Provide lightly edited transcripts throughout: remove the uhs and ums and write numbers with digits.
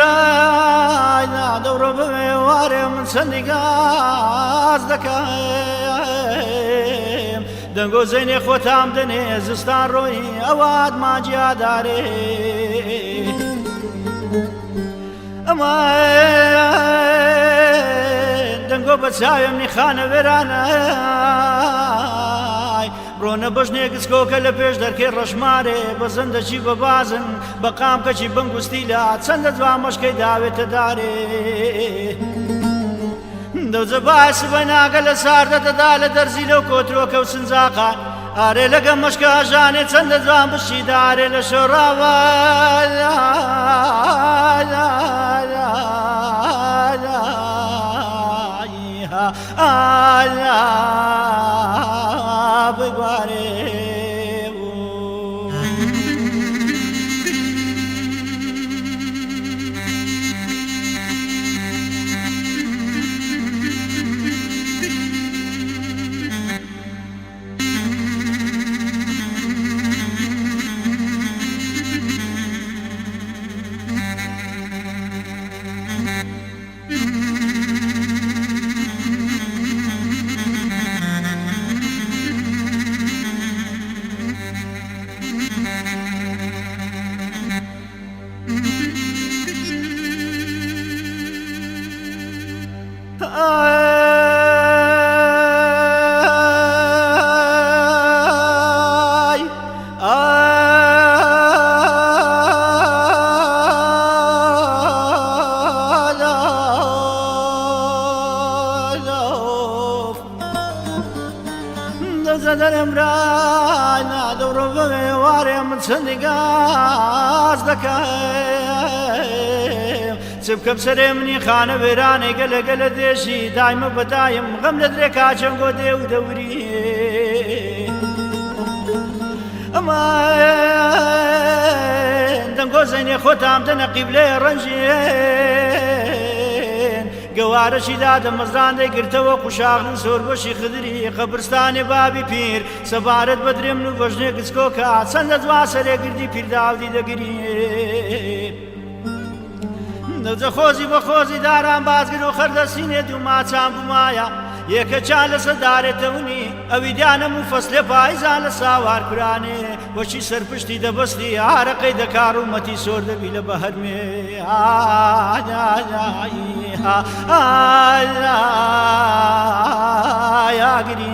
برای دەوڕۆ بێوارێ من چەندی گاز دەکەم دەنگۆ زەینێ خۆتام دەنێ زستان ڕۆی ئەوات ماجیادارێ ئەمە دەنگۆ بە چاوێم نیخانە وێرانە ڕۆنە بەژنێ گسکۆکە لە پێش دەرکەی ڕەشمارێ بە زەندەچی بە بازن بە قامکەچی بنگوستی لە چەندە جوان مەشکەی داوێتە دارێ دەوجە باعث بە ناگە لە ساردەدەدا لە دەرزی لەو کۆترۆکە و سنجاقان ئارێ لەگە مەشکە ئاژانێ چەندە جوان بشی دارێ لە شۆڕاوە بگوارێ دەرم برای دەوڕۆ بێوارێ من چەندی گاز دەکەم چ بکەم سەرێ منی خانە وێرانێ گەلە گەلە دێشی دایمە بەدایم غەم لە درێ کاچەنگۆ دێ و دەوری ئەمە دەنگۆ زەینێ خۆتام دەنە قیبلێ ڕەنجێن گەوارەشی دادە مەزران دەیگرتەوە قوشاغن سۆر بۆشی خدری قەبرستانی بابی پیر سەبارەت بە درێ من و بەژنێ گچکۆکە چەندە جوان سەرێ گردی پیرداودی دەگری دەوجە خۆزی بە خۆزی داران بازگر و خەردەسینێ دوو ماچان بمایە یەکە چا لەسە دارێتەونی ئەوی دیانەم و فەسلێ پایزان لە ساوار کورانێ وەچی سەرپشتی دەبەستی ئارەقەی دەکار و مەتی سۆر دەبی لە بەهەرمێ یاگرێ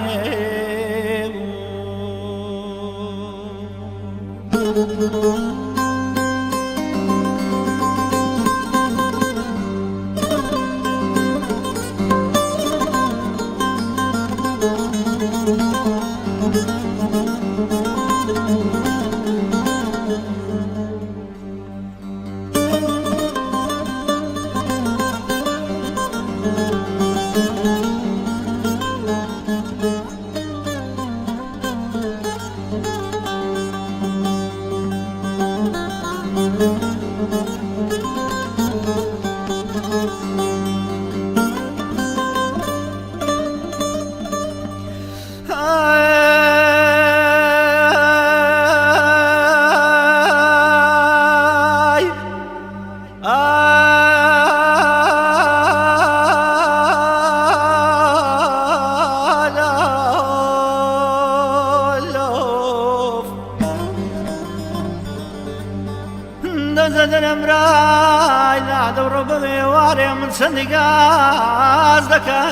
دەرم برای دەوڕۆ بێوارێ من چەندی گاز دەکەم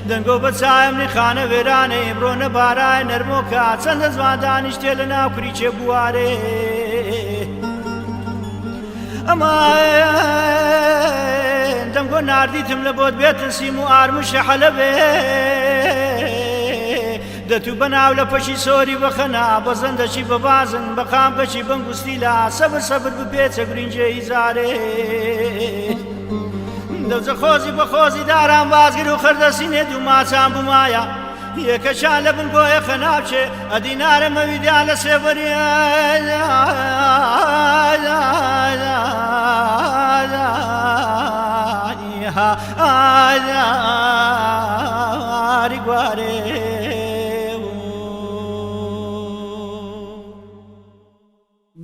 دەنگۆ بە چایم خانە وێرانێ بڕۆنە بارای نەرمۆکە چەندە جوان دانیشتێ لە ناو کریچێ بوارێ ئەمە دەنگۆ ناردیتم لە بۆت بێتن سیم و ئارمشە حەلەبێ دەتو بەناو لە پەشی سۆری بەخەنا بە زەندەچی بە بازن بە قامکەچی بنگوستی لا سەبر سەبر بپێچە گرنجێی زارێ دەوجە خۆزی بە خۆزی داران بازگر و خەردەسینێ دوو ماچان بمایە یەکەشان لە بنگۆیە خەناوچێ ئەدینارە مەویدان لە سێوەری گوارێ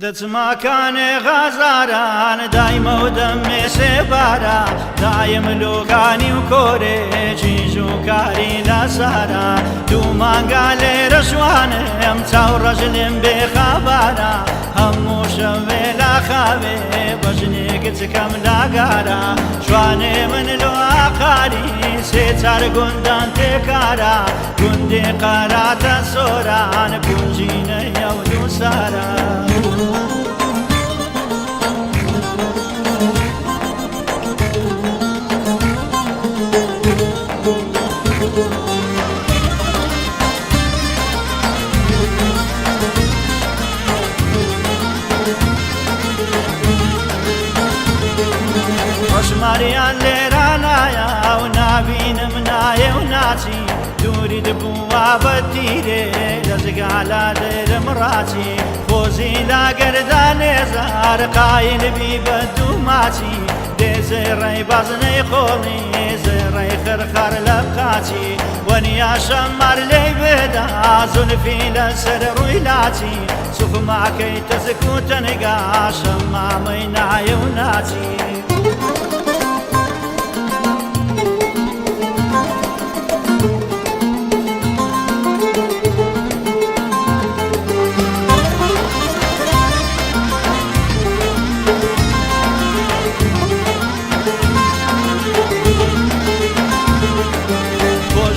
دەچماکانێ غازاران دایمە و دەمێ سێبارە دایم لۆکانی و کۆرێکی ژووکاری لەسارە دوو مانگا لێرە شوانم چاو ڕەش لێم بێخابارە هەموو شەوێ لا خاوێ بەژنێک چکەم لاگارە شوانێ من لۆ ئاقاری سێ چار گوندان تێکارە گوندێ قەراتە سۆران گونجینەیە و دووسارە ڕەشماریان لێرە نایە و نابینم نایە و ناچی دووری دبووە بە تیرێ دەزگالا لێرم ڕاچی خۆزی لاگەردا نێزار قایلبی بە دوو ماچی دێزێڕەی بازنەی خۆڵی زێڕەی خرخەر لە بقاچی وەنیا شەممار لێی بێدا زولفی لەسەر ڕووی لاچی سوفماکەی تەزک و تەنگا شەمامەی نایە و ناچی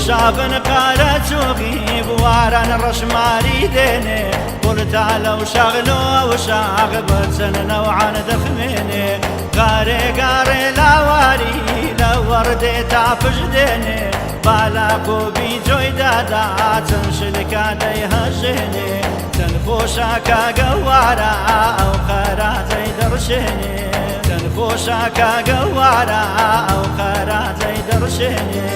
شابن قارە چۆقی بواران ڕەشماری دێنێ بڵتا لەو شەغلۆ و شاغ بەچەن نەوعان دەخمێنێ گارێ گارێ لاواری لە وەردێ تاپش دێنێ بالا کۆبی جۆی دادا چەند شلکا دەی هەژێنێ چەند خۆشە کاگەوارە ئەو خەراجەی دەڕشێنێ چەند خۆشە کاگەوارە ئەو خەراجەی دەڕشێنێ